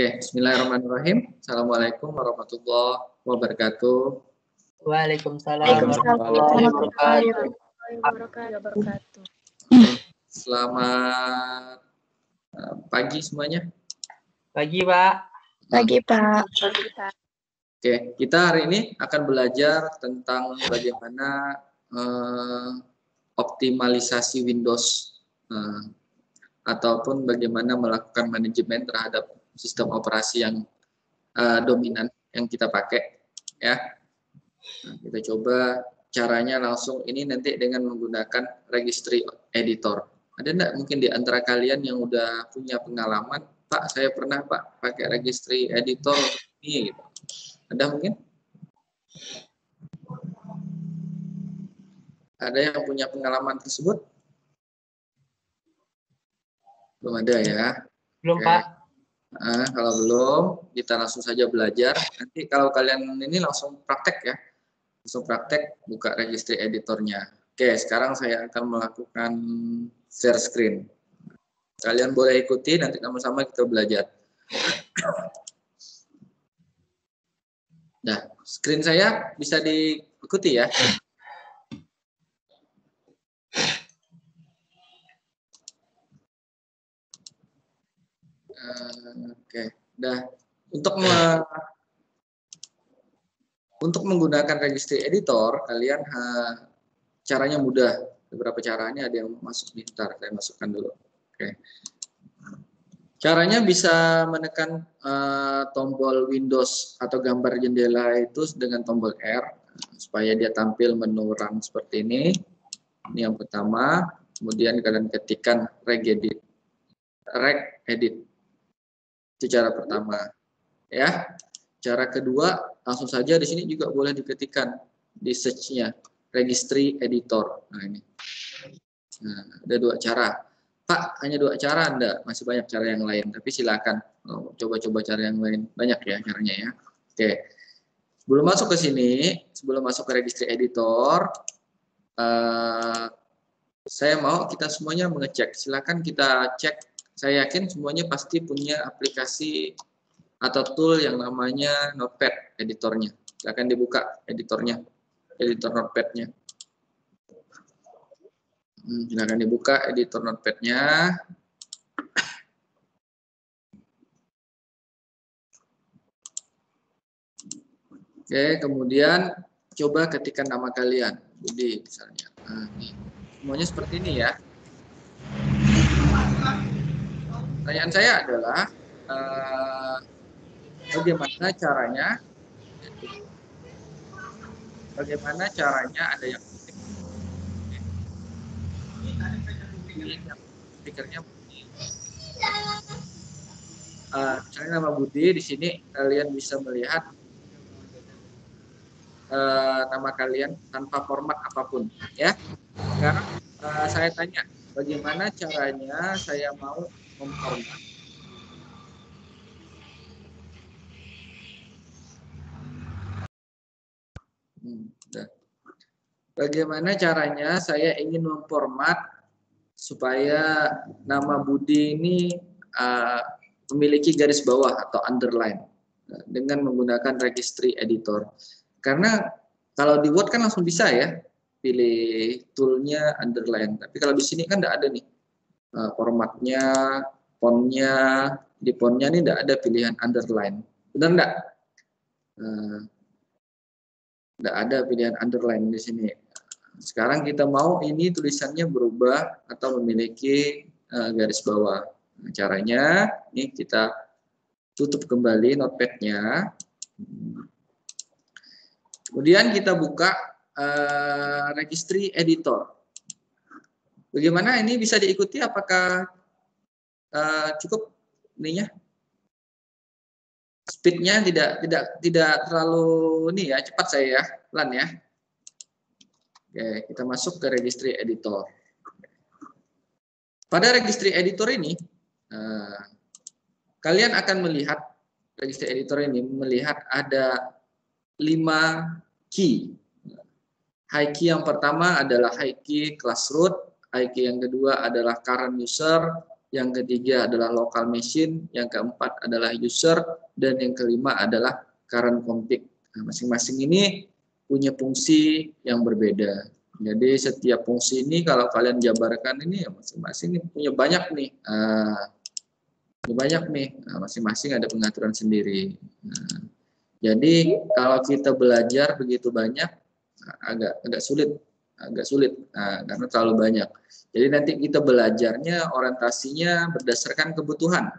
Oke, bismillahirrahmanirrahim. Assalamualaikum warahmatullahi wabarakatuh. Waalaikumsalam warahmatullahi wabarakatuh. Selamat pagi semuanya. Pagi, Pak. Pagi, Pak. Oke, kita hari ini akan belajar tentang bagaimana optimalisasi Windows ataupun bagaimana melakukan manajemen terhadap sistem operasi yang dominan yang kita pakai, ya. Nah, kita coba caranya langsung ini nanti dengan menggunakan registry editor. Ada enggak mungkin di antara kalian yang udah punya pengalaman, Pak, saya pernah Pak pakai registry editor ini gitu. Ada mungkin? Ada yang punya pengalaman tersebut? Belum ada ya? Belum, oke. Pak. Nah, kalau belum, kita langsung saja belajar. Nanti kalau kalian ini langsung praktek ya. Langsung praktek, buka registry editornya. Oke, sekarang saya akan melakukan share screen. Kalian boleh ikuti, nanti sama-sama kita belajar. Nah, screen saya bisa diikuti ya. Oke, dah. Untuk menggunakan registry editor, kalian caranya mudah. Beberapa caranya ada yang masuk di ntar, saya masukkan dulu. Oke. Caranya bisa menekan tombol Windows atau gambar jendela itu dengan tombol R supaya dia tampil menu run seperti ini. Ini yang pertama. Kemudian kalian ketikkan regedit. Itu cara pertama, ya. Cara kedua, langsung saja di sini juga boleh diketikkan di search-nya registry editor. Nah ini, nah, ada dua cara. Pak, hanya dua cara enggak? Masih banyak cara yang lain, tapi silakan coba-coba cara yang lain. Banyak ya caranya ya. Oke, sebelum masuk ke sini, sebelum masuk ke registry editor, saya mau kita semuanya mengecek. Silakan kita cek. Saya yakin semuanya pasti punya aplikasi atau tool yang namanya Notepad editornya. Silakan dibuka editornya, editor Notepad-nya. Silakan dibuka editor Notepad-nya. Oke, kemudian coba ketikkan nama kalian, Budi misalnya. Nah, ini. Semuanya seperti ini ya. Pertanyaan saya adalah bagaimana caranya ada yang speakernya Budi. Misalnya nama Budi, di sini kalian bisa melihat nama kalian tanpa format apapun, ya. Sekarang saya tanya, bagaimana caranya saya mau memformat bagaimana caranya saya ingin memformat supaya nama Budi ini memiliki garis bawah atau underline dengan menggunakan registry editor. Karena kalau di Word kan langsung bisa ya, pilih toolnya underline. Tapi kalau di sini kan tidak ada nih formatnya, fontnya. Di fontnya ini tidak ada pilihan underline. Benar enggak? Tidak ada pilihan underline di sini. Sekarang kita mau ini tulisannya berubah atau memiliki garis bawah. Nah, caranya ini kita tutup kembali Notepad-nya. Kemudian kita buka registry editor. Bagaimana ini bisa diikuti? Apakah cukup ininya? Speednya tidak terlalu ini ya, cepat saya ya, pelan ya. Oke, kita masuk ke registry editor. Pada registry editor ini, kalian akan melihat registry editor ini melihat ada 5 key. High key yang pertama adalah high key class root, high key yang kedua adalah current user, yang ketiga adalah local machine, yang keempat adalah user, dan yang kelima adalah current config. Nah, masing-masing ini punya fungsi yang berbeda. Jadi setiap fungsi ini kalau kalian jabarkan ini ya masing-masing punya banyak nih. Masing-masing ada pengaturan sendiri. Nah, jadi kalau kita belajar begitu banyak agak sulit karena terlalu banyak. Jadi nanti kita belajarnya orientasinya berdasarkan kebutuhan.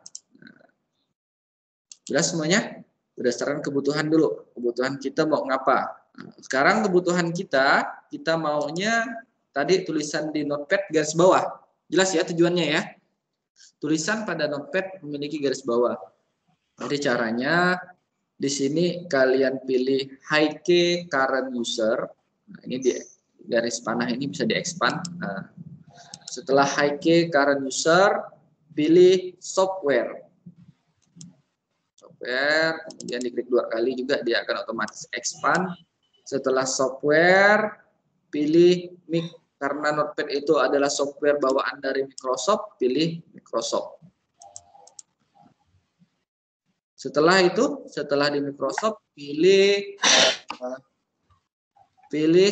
Jelas semuanya? Berdasarkan kebutuhan dulu. Kebutuhan kita mau ngapa? Sekarang kebutuhan kita maunya tadi tulisan di notepad garis bawah. Jelas ya tujuannya ya? Tulisan pada notepad memiliki garis bawah. Jadi caranya di sini kalian pilih high key current user. Nah, ini di garis panah ini bisa di-expand. Nah, setelah high key current user, pilih software. Kemudian diklik 2 kali juga dia akan otomatis expand. Setelah software, pilih mic karena Notepad itu adalah software bawaan dari Microsoft, pilih Microsoft. Setelah itu, setelah di Microsoft, pilih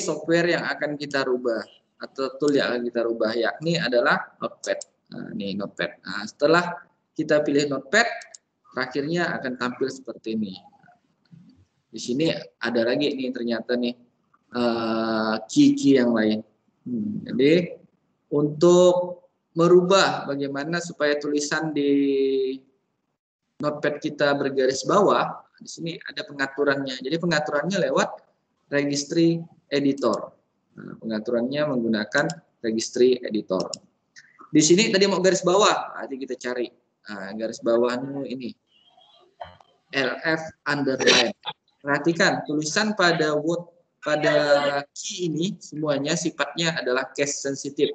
software yang akan kita rubah atau tool yang akan kita rubah, yakni adalah Notepad. Nah, ini Notepad. Nah, setelah kita pilih Notepad, terakhirnya akan tampil seperti ini. Di sini ada lagi nih ternyata nih key-key yang lain. Jadi untuk merubah bagaimana supaya tulisan di Notepad kita bergaris bawah, di sini ada pengaturannya. Jadi pengaturannya lewat registry editor. Nah, pengaturannya menggunakan registry editor. Di sini tadi mau garis bawah, nanti kita cari. Nah, garis bawahnya ini LF underline. Perhatikan tulisan pada word pada key ini semuanya sifatnya adalah case sensitive.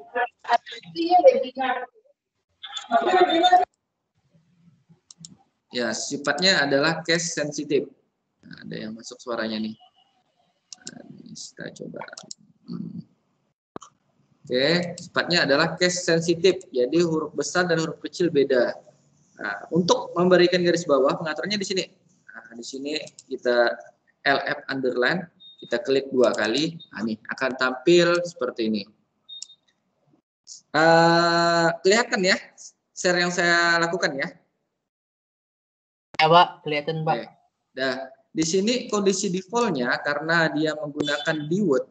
Ya, sifatnya adalah case sensitive. Nah, ada yang masuk suaranya nih. Nah, kita coba. Oke, sifatnya adalah case sensitive. Jadi huruf besar dan huruf kecil beda. Nah, untuk memberikan garis bawah pengaturannya di sini. Nah, di sini kita LF underline, kita klik 2 kali. Nah, ini akan tampil seperti ini. Kelihatan ya share yang saya lakukan ya? Ya, Pak, kelihatan, Pak. Oke. Nah, di sini kondisi defaultnya karena dia menggunakan DWORD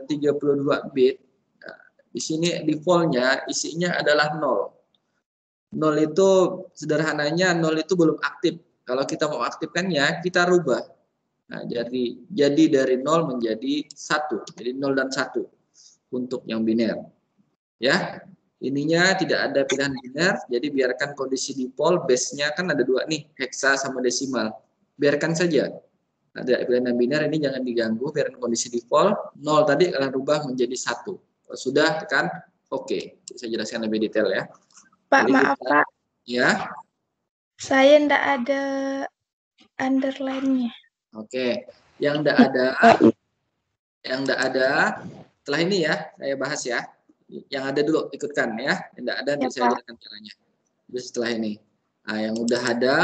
32 bit. Nah, di sini defaultnya isinya adalah 0. 0 itu sederhananya 0 itu belum aktif. Kalau kita mau aktifkannya, kita rubah. Nah, jadi dari 0 menjadi 1. Jadi 0 dan 1 untuk yang biner. Ya, ininya tidak ada pilihan biner, jadi biarkan kondisi default, base-nya kan ada 2 nih, hexa sama desimal. Biarkan saja. Ada pilihan biner, ini jangan diganggu, biarkan kondisi default. 0 tadi kalian rubah menjadi 1. Kalau sudah, tekan OK. Saya jelaskan lebih detail ya. Pak, Jadi maaf Pak. Ya. Saya ndak ada underline-nya. Oke. Yang ndak ada, setelah ini ya, saya bahas ya. Yang ada dulu ikutkan ya. Yang ndak ada nanti saya jelaskan caranya. Jadi setelah ini. Nah, yang udah ada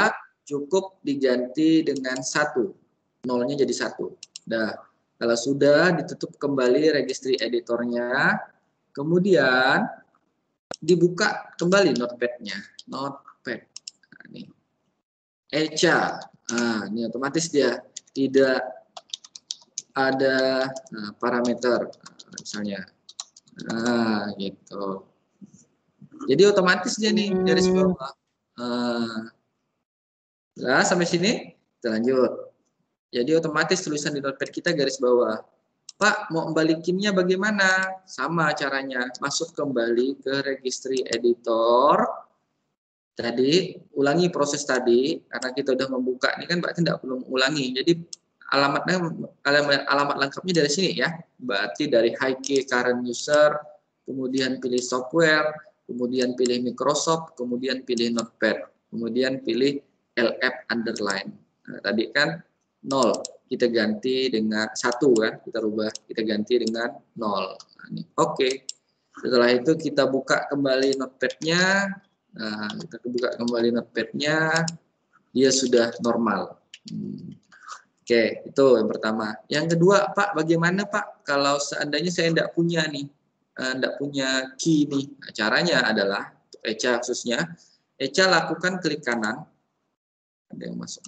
cukup diganti dengan 1. 0-nya jadi 1. Nah, kalau sudah ditutup kembali registry editornya, kemudian dibuka kembali notepad-nya. Notepad. Nah, ini. Echa. Nah, ini otomatis dia tidak ada parameter misalnya. Nah, gitu. Jadi otomatis dia nih garis bawah. Nah, sampai sini kita lanjut. Jadi otomatis tulisan di notepad kita garis bawah. Pak, mau membalikinnya bagaimana? Sama caranya. Masuk kembali ke registry editor. Tadi ulangi proses tadi karena kita udah membuka ini kan berarti tidak perlu ulangi. Jadi alamat lengkapnya dari sini ya. Berarti dari high key current user, kemudian pilih software, kemudian pilih Microsoft, kemudian pilih Notepad, kemudian pilih LF underline. Nah, tadi kan 0, kita ganti dengan 1 kan, kita rubah, kita ganti dengan 0. Nah, Oke. Setelah itu kita buka kembali notepad-nya. Nah, kita buka kembali notepad-nya, dia sudah normal. Oke, itu yang pertama. Yang kedua, Pak, bagaimana Pak kalau seandainya saya tidak punya nih, tidak punya key nih. Nah, caranya adalah, untuk Echa khususnya, Echa lakukan klik kanan. Ada yang masuk.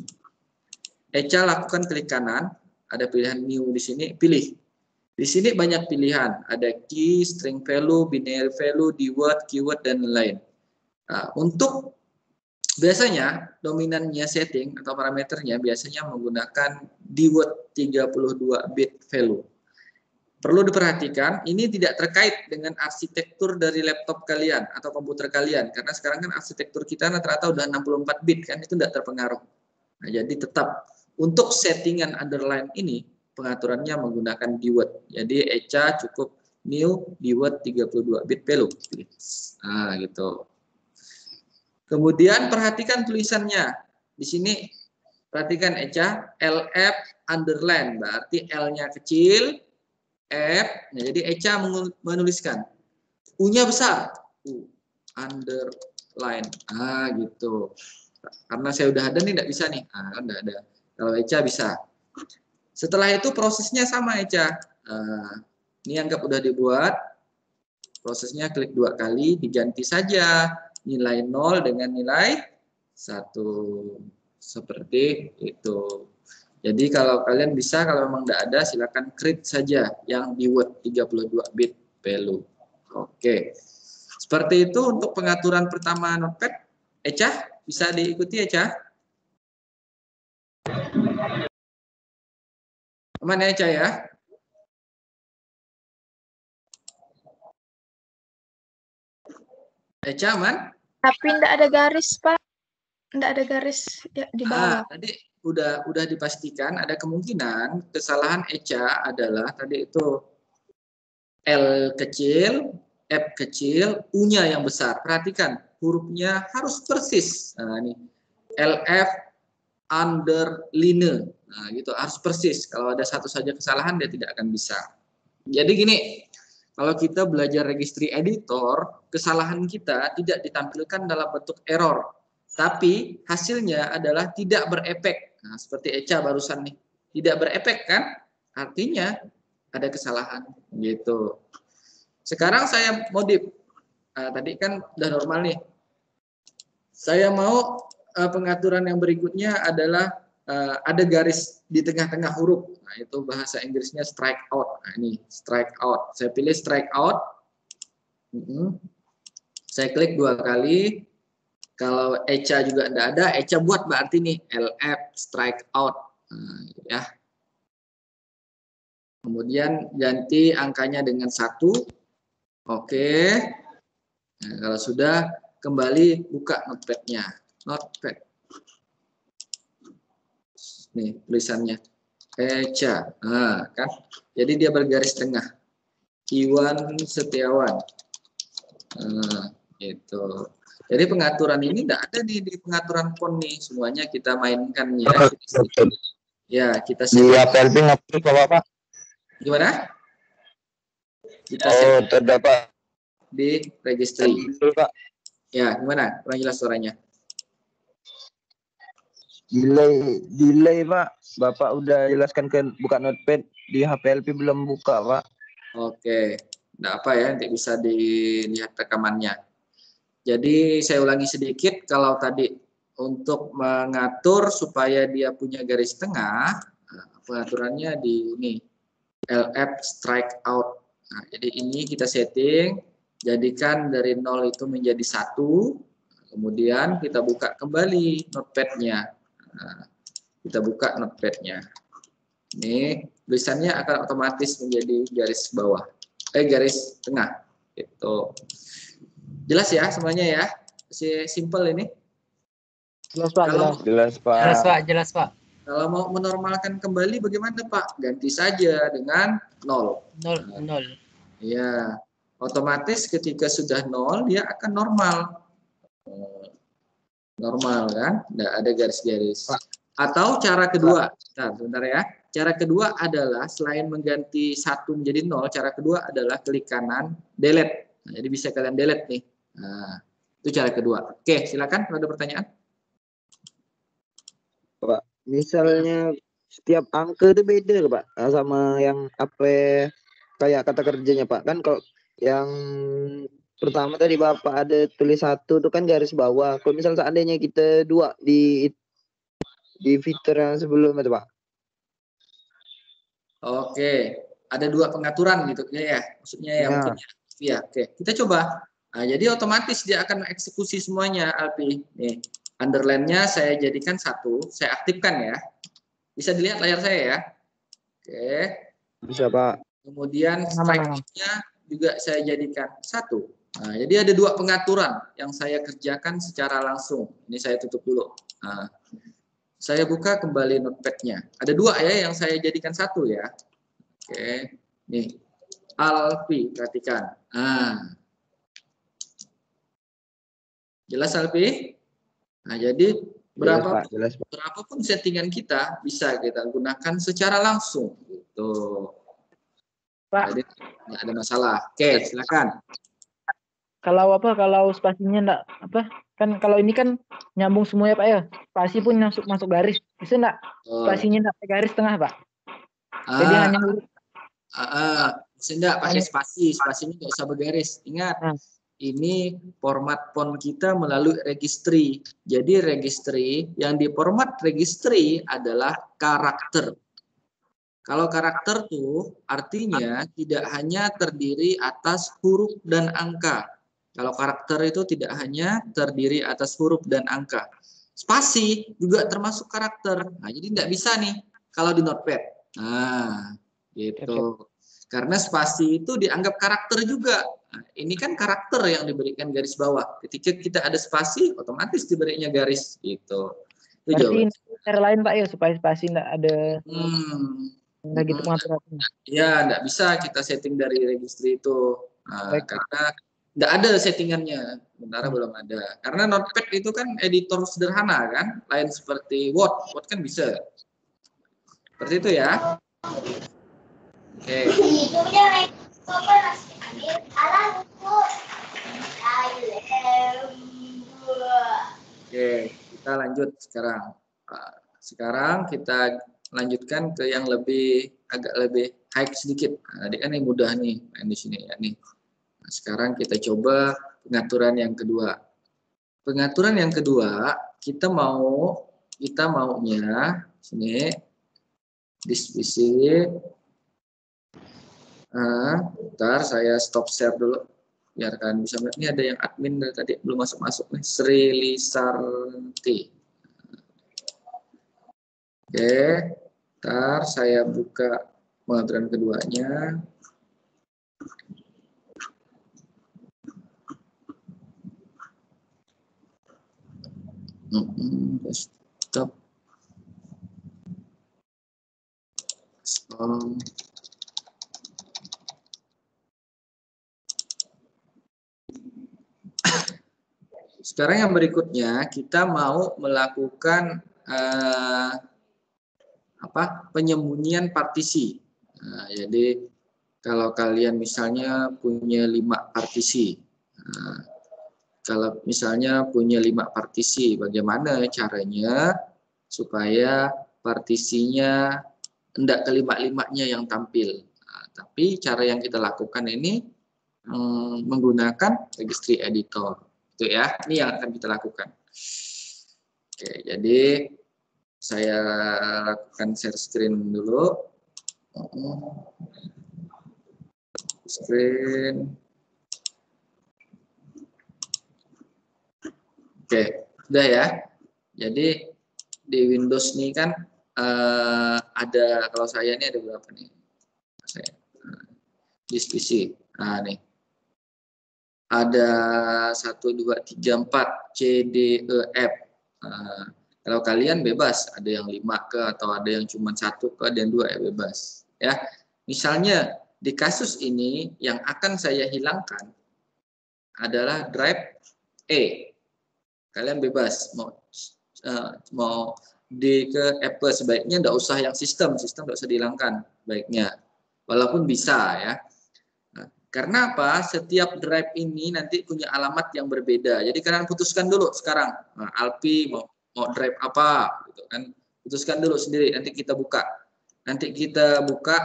Echa lakukan klik kanan, ada pilihan new di sini, pilih. Di sini banyak pilihan, ada key, string value, binary value, dword, keyword, dan lain. Nah, untuk biasanya dominannya setting atau parameternya biasanya menggunakan dword 32 bit value. Perlu diperhatikan, ini tidak terkait dengan arsitektur dari laptop kalian atau komputer kalian, karena sekarang kan arsitektur kita rata-rata udah 64 bit kan, itu tidak terpengaruh. Nah, jadi tetap untuk settingan underline ini pengaturannya menggunakan dword. Jadi Echa cukup new dword 32 bit value. Nah, gitu. Kemudian perhatikan tulisannya. Di sini perhatikan Echa, LF underline, berarti L-nya kecil, F. Nah, jadi Echa menuliskan U-nya besar, U underline. Ah, gitu. Karena saya udah ada nih, tidak bisa nih. Ah, udah ada. Kalau Echa bisa. Setelah itu prosesnya sama Echa. Ini anggap udah dibuat. Prosesnya klik 2 kali, diganti saja nilai 0 dengan nilai 1. Seperti itu. Jadi kalau kalian bisa, kalau memang tidak ada, silakan create saja yang di Word 32 bit value. Oke. Seperti itu untuk pengaturan pertama Notepad. Echa, bisa diikuti Echa? Aman ya Echa ya? Echa aman? Tapi tidak ada garis, Pak. Tidak ada garis ya, di bawah. Tadi udah dipastikan ada kemungkinan kesalahan Echa adalah tadi itu L kecil, F kecil, U-nya yang besar. Perhatikan, hurufnya harus persis. Nah, ini LF underline. Nah, gitu harus persis. Kalau ada satu saja kesalahan dia tidak akan bisa. Jadi gini, kalau kita belajar registry editor, kesalahan kita tidak ditampilkan dalam bentuk error, tapi hasilnya adalah tidak berefek. Nah, seperti Echa barusan nih, tidak berefek kan? Artinya ada kesalahan gitu. Sekarang saya modif. Tadi kan udah normal nih. Saya mau pengaturan yang berikutnya adalah ada garis di tengah-tengah huruf. Nah, itu bahasa Inggrisnya strike out. Nah, ini strike out. Saya pilih strike out. Saya klik 2 kali. Kalau Echa juga tidak ada, Echa buat berarti nih LF strike out. Nah, ya. Kemudian ganti angkanya dengan 1. Oke. Nah, kalau sudah, kembali buka notepad-nya. Notepad. Nih tulisannya. Echa. Nah, kan? Jadi dia bergaris tengah. Iwan Setiawan. Nah, gitu. Jadi pengaturan ini tidak ada nih di pengaturan font nih. Semuanya kita mainkan ya. Ya, kita di APLP ngapain Bapak? Gimana? Kita terdapat di registry. Pak. Ya, gimana? Kurang jelas suaranya. Delay Pak. Bapak udah jelaskan ke buka notepad, di HPLP belum buka Pak. Oke, tidak apa ya, nanti bisa dilihat rekamannya. Jadi saya ulangi sedikit, kalau tadi untuk mengatur supaya dia punya garis tengah, pengaturannya di ini, LF strike out. Nah, jadi ini kita setting, jadikan dari 0 itu menjadi 1, kemudian kita buka kembali notepad-nya. Nah, kita buka notepad-nya. Ini tulisannya akan otomatis menjadi garis bawah, garis tengah. Gitu. Jelas ya semuanya ya? Masih simple ini. Jelas Pak, Jelas Pak. Jelas Pak, jelas Pak. Kalau mau menormalkan kembali bagaimana Pak? Ganti saja dengan 0. 0. Ya, otomatis ketika sudah 0 dia akan normal. Normal kan? Tidak ada garis-garis. Atau cara kedua, sebentar ya. Cara kedua adalah selain mengganti 1 menjadi 0, cara kedua adalah klik kanan, delete. Nah, jadi bisa kalian delete nih. Nah, itu cara kedua. Oke, silakan kalau ada pertanyaan. Pak, misalnya setiap angka itu beda Pak sama yang apa kayak kata kerjanya Pak. Kan kalau yang pertama tadi Bapak ada tulis 1 itu kan garis bawah. Kalau misal seandainya kita 2 di fitur yang sebelumnya itu Pak. Oke, ada 2 pengaturan gitu ya, maksudnya ya, Ya. mungkin ya. Oke, kita coba. Nah, jadi otomatis dia akan mengeksekusi semuanya, Alpi. Nih, underline-nya saya jadikan 1, saya aktifkan ya. Bisa dilihat layar saya ya. Oke. Bisa Pak. Kemudian Aman. strike-nya juga saya jadikan 1. Nah, jadi ada 2 pengaturan yang saya kerjakan secara langsung. Ini saya tutup dulu. Nah, saya buka kembali notepad-nya. Ada 2 ya yang saya jadikan 1 ya. Oke, nih Alpi, perhatikan. Nah, jelas Alpi? Nah, jadi berapapun settingan kita bisa kita gunakan secara langsung gitu. Pak. Jadi nggak ada masalah. Oke, silakan. Kalau spasinya enggak kan kalau ini kan nyambung semua ya Pak ya. Spasi pun masuk garis. Bisa enggak spasinya enggak pakai garis tengah Pak? Jadi hanya tidak pakai spasi, spasinya nggak usah bergaris. Ingat, ini format font kita melalui registry. Jadi registry yang di format registry adalah karakter. Kalau karakter tuh artinya tidak hanya terdiri atas huruf dan angka. Kalau karakter itu tidak hanya terdiri atas huruf dan angka. Spasi juga termasuk karakter. Nah, jadi tidak bisa nih kalau di Notepad. Nah, gitu. Karena spasi itu dianggap karakter juga. Nah, ini kan karakter yang diberikan garis bawah. Ketika kita ada spasi, otomatis diberinya garis gitu. Itu berarti cara lain Pak ya supaya spasi enggak ada gitu pengaturan. Ya, enggak bisa kita setting dari registry itu. Nah, karena enggak ada settingannya. Sementara belum ada. Karena Notepad itu kan editor sederhana kan, lain seperti Word. Word kan bisa. Seperti itu ya. Oke. Oke, kita lanjut sekarang. Sekarang kita lanjutkan ke yang agak lebih high sedikit. Nah, tadi kan yang mudah nih main di sini ya nih. Nah, sekarang kita coba pengaturan yang kedua. Pengaturan yang kedua, kita maunya sini diskusi. Bentar, saya stop share dulu biar kalian bisa melihat. Ini ada yang admin dari tadi belum masuk nih, Sri Lisarti. Oke, bentar saya buka pengaturan keduanya. Stop. Sekarang yang berikutnya kita mau melakukan penyembunyian partisi. Nah, jadi kalau kalian misalnya punya 5 partisi, kalau misalnya punya 5 partisi, bagaimana caranya supaya partisinya tidak kelima-limanya yang tampil. Nah, tapi cara yang kita lakukan ini menggunakan registry editor. Itu ya, ini yang akan kita lakukan. Oke, jadi saya lakukan share screen dulu. Screen. Oke, sudah ya. Jadi di Windows nih kan ada, kalau saya ini ada berapa nih? Saya di PC. Nah, nih. Ada 1, 2, 3, 4 C, D, E, F. Nah, kalau kalian bebas, ada yang 5 ke atau ada yang cuma 1 ke, ada yang 2 ya bebas. Ya, misalnya di kasus ini yang akan saya hilangkan adalah drive E. Kalian bebas mau D ke F ke, sebaiknya enggak usah yang sistem tidak usah dihilangkan baiknya. Walaupun bisa ya. Nah, Karena apa? Setiap drive ini nanti punya alamat yang berbeda. Jadi kalian putuskan dulu sekarang. Nah, Alpi mau drive apa? Gitu kan. Putuskan dulu sendiri. Nanti kita buka. Nanti kita buka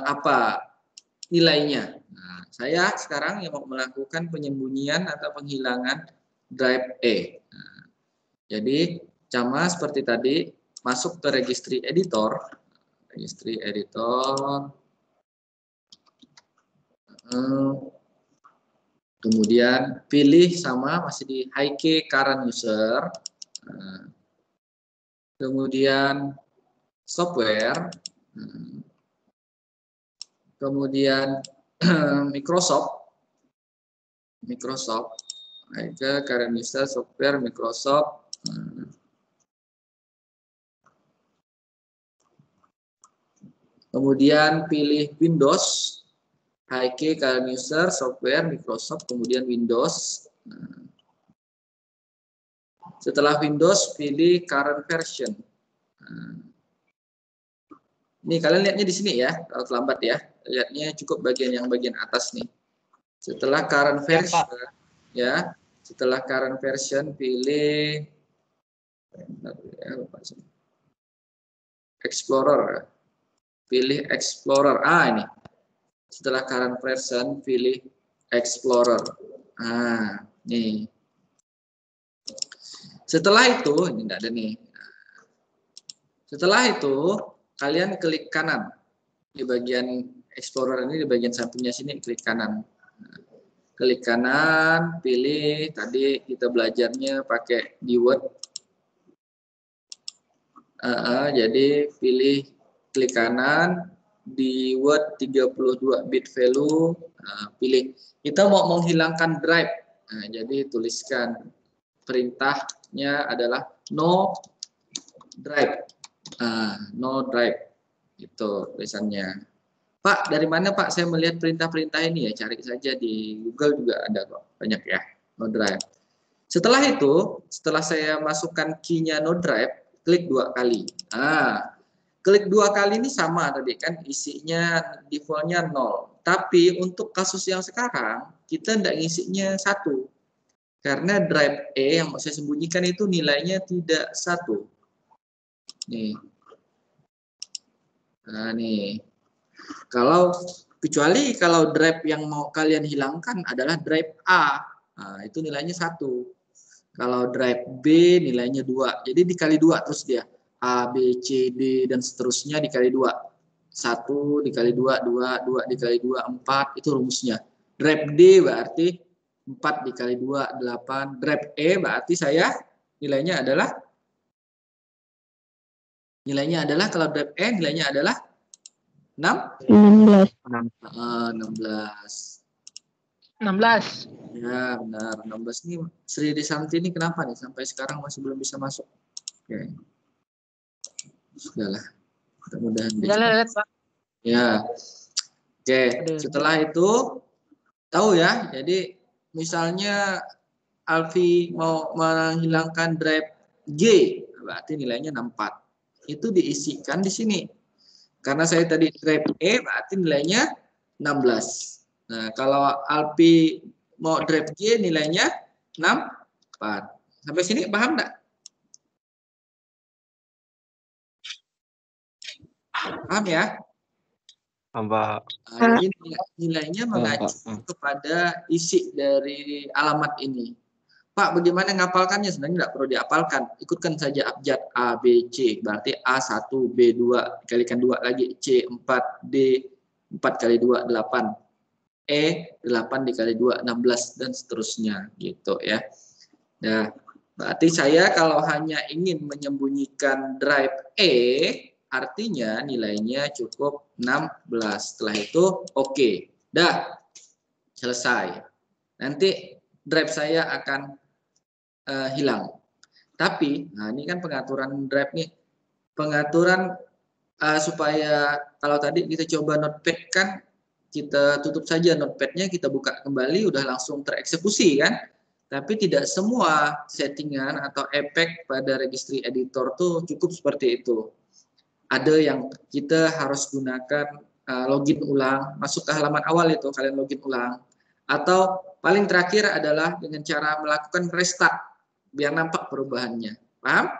apa nilainya. Nah, saya sekarang yang mau melakukan penyembunyian atau penghilangan drive E. Nah, jadi sama seperti tadi, masuk ke registry editor. Registry editor. Kemudian pilih sama masih di high key current user. Kemudian software. Kemudian Microsoft. High key current user software Microsoft. Kemudian pilih Windows. High key current user software Microsoft, kemudian Windows. Setelah Windows pilih current version. Ini kalian lihatnya di sini ya, kalau terlambat ya. Lihatnya cukup bagian atas nih. Setelah current version ya, setelah current version pilih Explorer. Pilih Explorer. Ini. Setelah current version pilih Explorer. Nih. Setelah itu, ini enggak ada nih. Setelah itu, kalian klik kanan. Di bagian Explorer ini, di bagian sampingnya sini, klik kanan. Klik kanan, pilih. Tadi kita belajarnya pakai di Word. Jadi pilih klik kanan. Di Word 32 bit value, pilih kita mau menghilangkan drive. Jadi tuliskan perintahnya adalah no drive. No drive itu tulisannya. Pak, dari mana Pak saya melihat perintah-perintah ini ya? Cari saja di Google juga ada kok, banyak ya, no drive. Setelah itu, setelah saya masukkan key-nya no drive, klik 2 kali. Klik 2 kali ini sama tadi kan, isinya defaultnya 0. Tapi untuk kasus yang sekarang kita tidak ngisinya 1. Karena drive E yang mau saya sembunyikan itu nilainya tidak 1. Nih. Nih. Kecuali kalau drive yang mau kalian hilangkan adalah drive A. Itu nilainya 1. Kalau drive B nilainya 2. Jadi dikali 2 terus dia. A, B, C, D, dan seterusnya dikali 2. 1 dikali 2, 2, 2 dikali 2, 4. Itu rumusnya. Drive D berarti 4 dikali 2, 8. Drive E berarti saya nilainya adalah kalau drive E nilainya adalah 16. 16. Ya, benar. 16 ini Sri Disanti ini kenapa nih sampai sekarang masih belum bisa masuk? Oke. Sudahlah. Mudah-mudahan lihat, Pak. Ya. Oke, setelah itu tahu ya. Jadi misalnya Alfi mau menghilangkan drive G, berarti nilainya 64. Itu diisikan di sini. Karena saya tadi drive E berarti nilainya 16. Nah, kalau Alfi mau drive G nilainya 64. Sampai sini paham enggak? Paham ya? Pak. Jadi nilainya mengacu kepada isi dari alamat ini. Pak, bagaimana ngapalkannya? Sebenarnya tidak perlu diapalkan. Ikutkan saja abjad A, B, C. Berarti A1, B2, dikalikan 2 lagi. C4, D, 4 kali 2, 8. E, 8 dikali 2, 16, dan seterusnya. Gitu ya. Nah, berarti saya kalau hanya ingin menyembunyikan drive E, artinya nilainya cukup 16. Setelah itu oke. Dah. Selesai. Nanti drive saya akan hilang. Tapi, ini kan pengaturan drive nih. Pengaturan supaya kalau tadi kita coba notepad kan, kita tutup saja notepad-nya, kita buka kembali, udah langsung tereksekusi kan. Tapi tidak semua settingan atau efek pada registry editor tuh cukup seperti itu. Ada yang kita harus gunakan login ulang, masuk ke halaman awal itu kalian login ulang. Atau paling terakhir adalah dengan cara melakukan restart biar nampak perubahannya. Paham?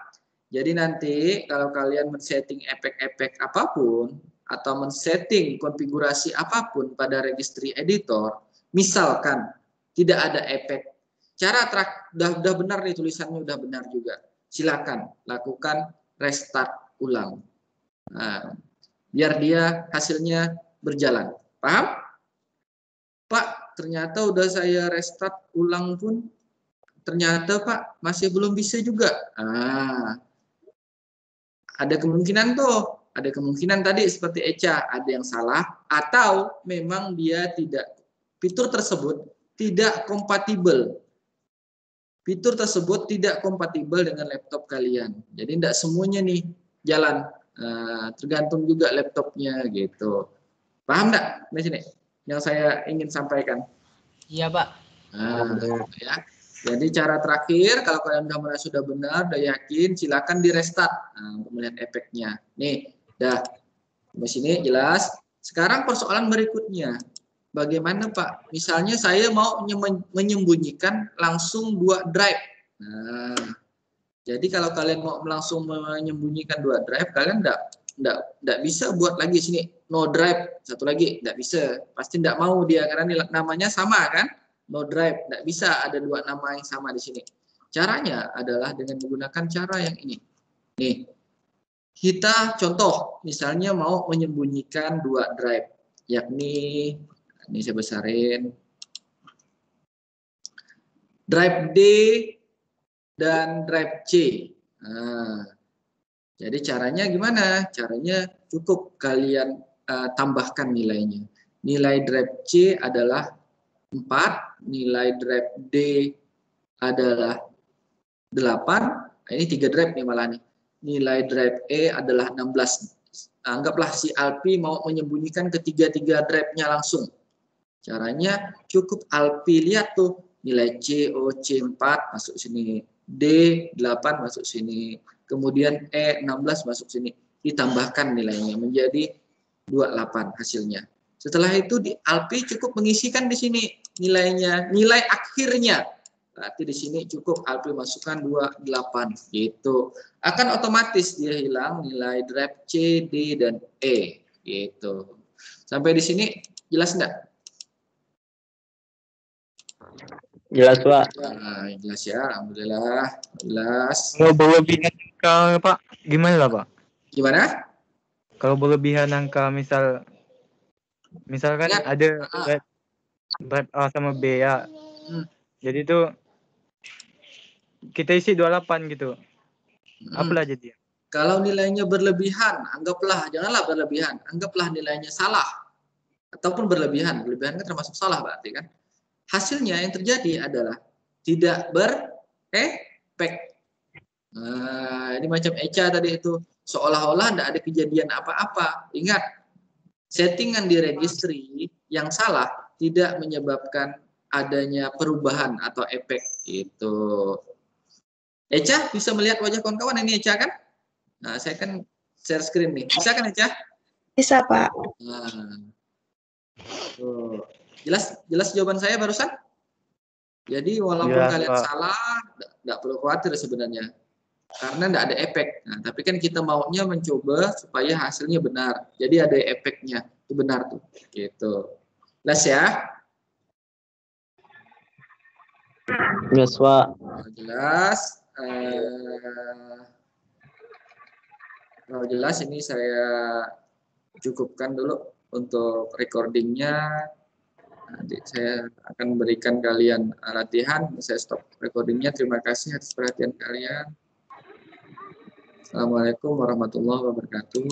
Jadi nanti kalau kalian men-setting efek-efek apapun atau men-setting konfigurasi apapun pada registry editor, misalkan tidak ada efek, cara udah benar nih tulisannya udah benar juga. Silakan lakukan restart ulang. Nah, biar dia hasilnya berjalan. Paham? Pak, ternyata udah saya restart ulang pun ternyata Pak masih belum bisa juga. Ada kemungkinan tuh, ada kemungkinan tadi seperti Eca, ada yang salah atau memang dia fitur tersebut tidak kompatibel. Fitur tersebut tidak kompatibel dengan laptop kalian. Jadi tidak semuanya nih jalan, tergantung juga laptopnya gitu. Paham nggak di sini yang saya ingin sampaikan? Iya Pak. Ya. Jadi cara terakhir kalau kalian sudah benar, udah yakin, silakan di restart untuk melihat efeknya. Nih, dah di sini jelas. Sekarang persoalan berikutnya, bagaimana Pak? Misalnya saya mau menyembunyikan langsung 2 drive. Nah, jadi kalau kalian mau langsung menyembunyikan 2 drive, kalian enggak bisa buat lagi sini no drive satu lagi, enggak bisa. Pasti enggak mau dia karena namanya sama kan? No drive, tidak bisa ada 2 nama yang sama di sini. Caranya adalah dengan menggunakan cara yang ini. Nih, kita contoh, misalnya mau menyembunyikan 2 drive, yakni, ini saya besarin, drive D dan drive C. Nah, jadi caranya gimana? Caranya cukup kalian tambahkan nilainya. Nilai drive C adalah 4, nilai drive D adalah 8, ini 3 drive nih malah nih. Nilai drive E adalah 16. Anggaplah si Alpi mau menyembunyikan ketiga-tiga drive-nya langsung. Caranya cukup Alpi lihat tuh nilai C, O, C4 masuk sini, D 8 masuk sini, kemudian E 16 masuk sini, ditambahkan nilainya menjadi 28 hasilnya. Setelah itu di Alpi cukup mengisikan di sini nilainya, nilai akhirnya. Berarti di sini cukup Alpi masukkan 28 gitu. Akan otomatis dia hilang nilai drive C, D dan E gitu. Sampai di sini jelas enggak? Jelas Pak. Nah, jelas ya, alhamdulillah. Jelas. Kalau berlebihan angka Pak, gimana lah Pak? Gimana? Kalau berlebihan angka misalkan Ya. ada drive A sama B ya. Jadi itu kita isi 28 gitu. Apalah jadi? Kalau nilainya berlebihan, janganlah berlebihan, anggaplah nilainya salah ataupun berlebihan. Berlebihan kan termasuk salah berarti kan. Hasilnya yang terjadi adalah tidak berefek. Nah, ini macam Eca tadi itu seolah-olah tidak ada kejadian apa-apa. Ingat, settingan di registry yang salah tidak menyebabkan adanya perubahan atau efek itu. Eca bisa melihat wajah kawan-kawan ini Eca kan? Nah, saya kan share screen nih. Bisa kan Eca? Bisa Pak. Nah, tuh. Jelas jawaban saya barusan? Jadi walaupun kalian salah, tidak perlu khawatir sebenarnya. Karena tidak ada efek. Nah, tapi kan kita maunya mencoba supaya hasilnya benar. Jadi ada efeknya. Itu benar tuh. Gitu. Jelas ya? Yes, Pak. Jelas. Kalau jelas ini saya cukupkan dulu untuk recordingnya. Nanti saya akan berikan kalian latihan. Saya stop recordingnya. Terima kasih atas perhatian kalian. Assalamualaikum warahmatullahi wabarakatuh.